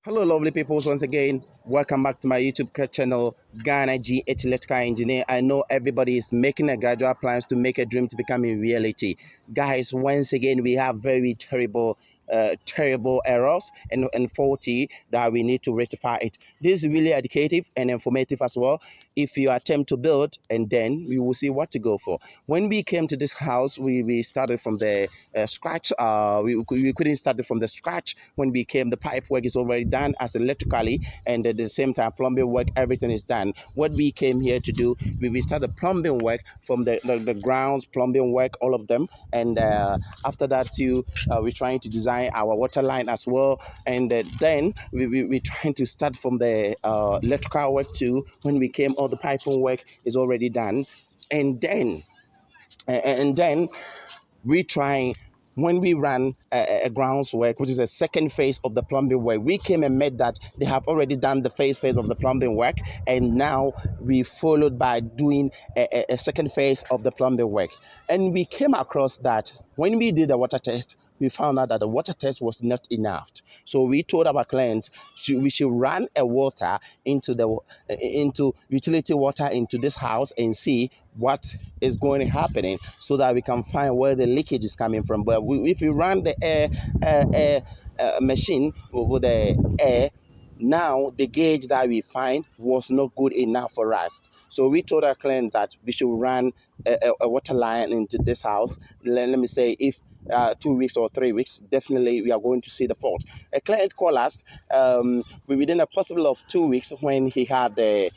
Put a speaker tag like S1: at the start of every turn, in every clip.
S1: Hello, lovely people. Once again, welcome back to my YouTube channel, Ghana GH Electrical Engineer. I know everybody is making a gradual plans to make a dream to become a reality. Guys, once again, we have very terrible errors and faulty that we need to rectify it. This is really educative and informative as well. If you attempt to build, and then we will see what to go for. When we came to this house, we started from the scratch. We couldn't start it from the scratch. When we came, the pipe work is already done as electrically, and at the same time, plumbing work, everything is done. What we came here to do, we started plumbing work from the grounds, plumbing work, all of them, and after that, too, we're trying to design our water line as well, and then we're trying to start from the electrical work too. When we came, all the piping work is already done, and then we try when we ran a grounds work, which is a second phase of the plumbing work. We came and met that they have already done the phase of the plumbing work, and now we followed by doing a second phase of the plumbing work. And we came across that when we did the water test, we found out that the water test was not enough. So we told our clients we should run a water into utility water into this house and see what is going to happening so that we can find where the leakage is coming from. But if we run the air machine with the air, now the gauge that we find was not good enough for us. So we told our client that we should run a water line into this house. Let me say if 2 weeks or 3 weeks, definitely we are going to see the fault. A client called us within a possible of 2 weeks when he had the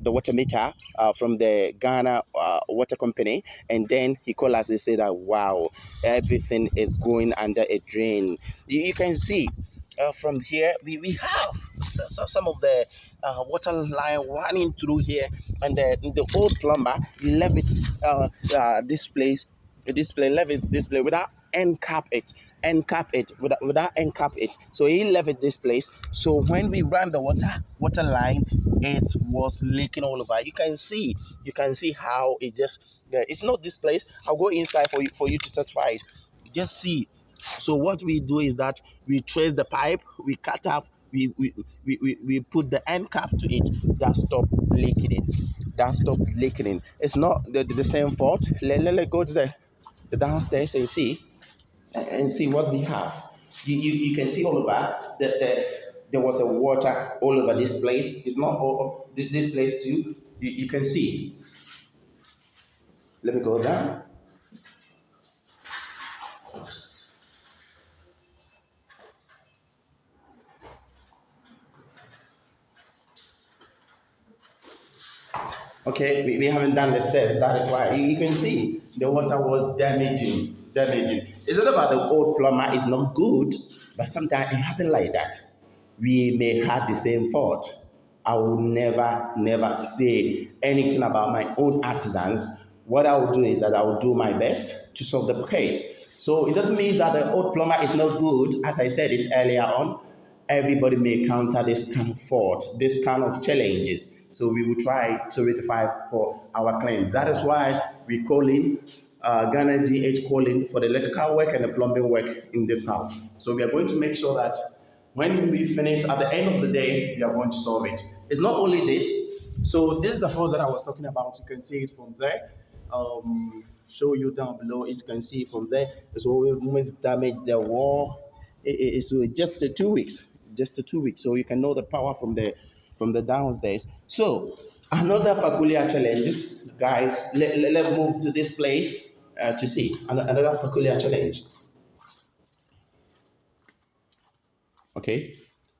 S1: water meter from the Ghana water company, and then he called us and said that wow, everything is going under a drain. You can see from here we have some of the water line running through here, and the old plumber left it this place display left it display without end cap it without end cap it, so he left it this place. So when we ran the water line, it was leaking all over. You can see how it just it's not this place. I'll go inside for you to certify it. Just see. So what we do is that we trace the pipe, we cut up, we put the end cap to it. That stop leaking it. That stop leaking it. It's not the same fault. Let go to the downstairs and see what we have. You can see all over that there was a water all over this place. It's not all this place too. You can see. Let me go down. Okay, we haven't done the steps. That is why you can see the water was damaging. It's not about the old plumber. It's not good, but sometimes it happens like that. We may have the same fault. I will never say anything about my own artisans. What I will do is that I will do my best to solve the case. So it doesn't mean that the old plumber is not good. As I said it earlier on, everybody may encounter this kind of fault, this kind of challenges. So we will try to rectify for our claim. That is why we call in Ghana GH calling for the electrical work and the plumbing work in this house. So we are going to make sure that when we finish at the end of the day, we are going to solve it. It's not only this. So this is the house that I was talking about. You can see it from there. Show you down below. As you can see from there, it's always damaged the wall. It's just the 2 weeks, just the 2 weeks. So you can know the power from the downstairs. So another peculiar challenges, guys. Let's move to this place to see another peculiar challenge. Okay,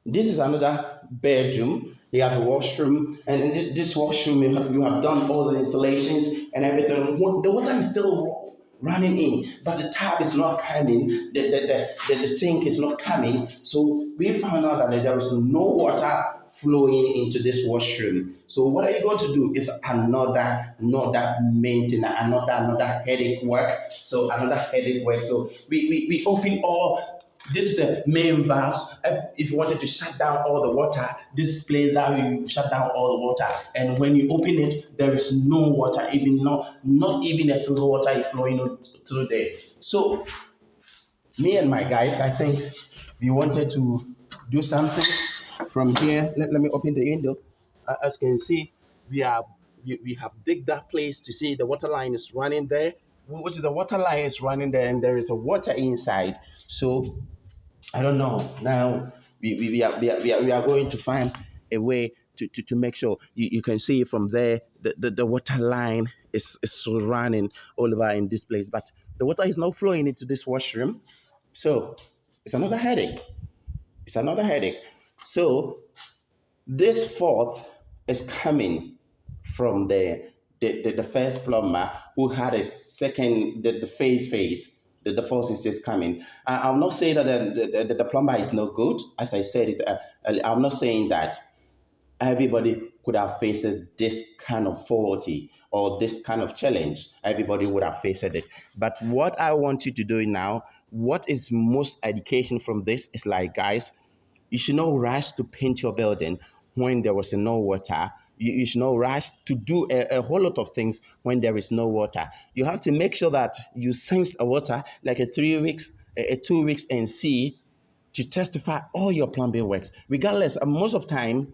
S1: this is another bedroom. You have a washroom, and in this washroom, you have done all the installations and everything. The water is still running in, but the tap is not coming. The sink is not coming. So we found out that there is no water flowing into this washroom. So what are you going to do? Is another maintenance, another headache work. So another headache work. So we open all this is a main valve. If you wanted to shut down all the water, this place that you shut down all the water. And when you open it, there is no water, even not even a single water is flowing through there. So me and my guys, I think we wanted to do something from here. Let me open the window. As you can see, we have we have dig that place to see the water line is running there, which is the water line is running there, and there is a water inside. So I don't know. Now we are going to find a way to make sure you can see from there the water line is running all over in this place, but the water is not flowing into this washroom. So it's another headache. It's another headache. So this fourth is coming from the first plumber who had a second, the phase. The fourth is just coming. I'm not saying that the plumber is no good. As I said it, I'm not saying that everybody could have faced this kind of faulty or this kind of challenge. Everybody would have faced it. But what I want you to do now, what is most education from this is like, guys, you should not rush to paint your building when there was no water. You should not rush to do a whole lot of things when there is no water. You have to make sure that you sense a water like a 3 weeks, a 2 weeks, and see to testify all your plumbing works. Regardless, most of time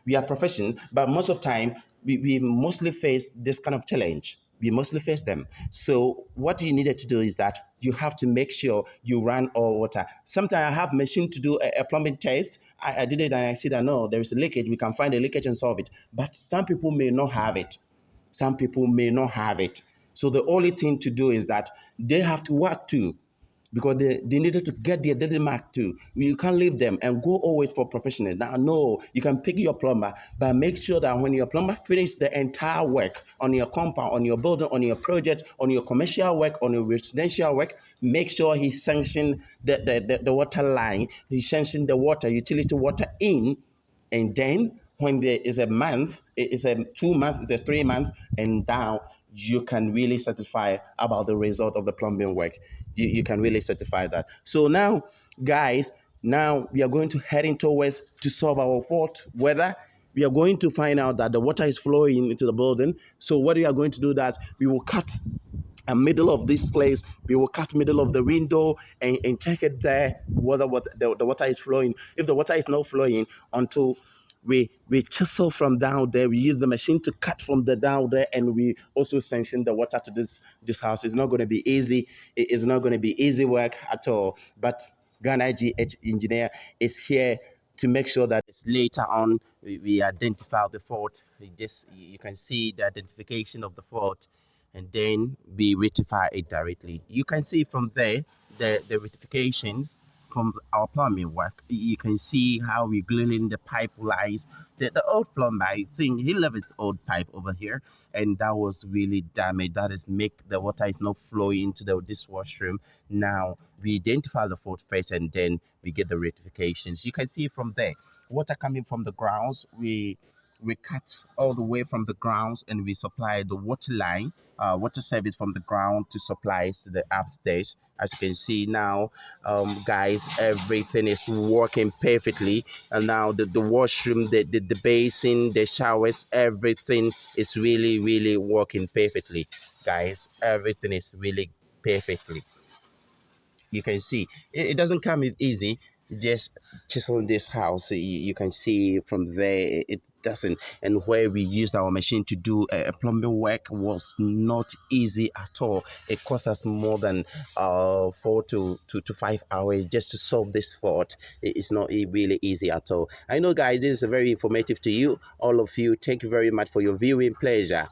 S1: we are professional, but most of time we mostly face this kind of challenge. We mostly face them. So what you needed to do is that you have to make sure you run all water. Sometimes I have machine to do a plumbing test. I did it and I see that no, there is a leakage. We can find a leakage and solve it. But some people may not have it. Some people may not have it. So the only thing to do is that they have to work too, because they needed to get their daily mark too. You can't leave them and go always for professional. Now, no, you can pick your plumber, but make sure that when your plumber finish the entire work on your compound, on your building, on your project, on your commercial work, on your residential work, make sure he sanction the water line, he sanction the water, utility water in, and then when there is a month, it's a 2 months, it's a 3 months, and now you can really certify about the result of the plumbing work. You can really certify that. So now, guys, now we are going to heading towards to solve our fault. Whether we are going to find out that the water is flowing into the building. So what we are going to do that we will cut a middle of this place. We will cut middle of the window and check it there whether what the water is flowing. If the water is not flowing until we chisel from down there, we use the machine to cut from the down there, and we also sanction the water to this house. It's not going to be easy. It's not going to be easy work at all. But Ghana GH engineer is here to make sure that it's later on we identify the fault. You can see the identification of the fault, and then we rectify it directly. You can see from there the rectifications from our plumbing work. You can see how we gluing the pipe lines. The old plumber, I think he left his old pipe over here, and that was really damaged. That is make the water is not flowing into this washroom. Now we identify the fault first, and then we get the rectifications. You can see from there, water coming from the grounds. We cut all the way from the grounds, and we supply the water line, water service from the ground to supplies to the upstairs. As you can see now, guys, everything is working perfectly. And now the washroom, the basin, the showers, everything is really, really working perfectly. Guys, everything is really perfectly. You can see it doesn't come easy. Just chiseling this house, you can see from there it doesn't. And where we used our machine to do a plumbing work was not easy at all. It cost us more than 4 to 5 hours just to solve this fault. It's not really easy at all. I know, guys, this is very informative to you, all of you. Thank you very much for your viewing pleasure.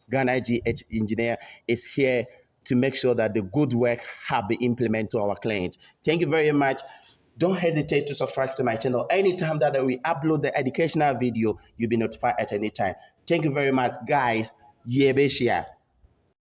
S1: Ghana GH engineer is here to make sure that the good work have been implemented to our clients. Thank you very much. Don't hesitate to subscribe to my channel. Anytime that we upload the educational video, you'll be notified at any time. Thank you very much, guys. Yebeshia.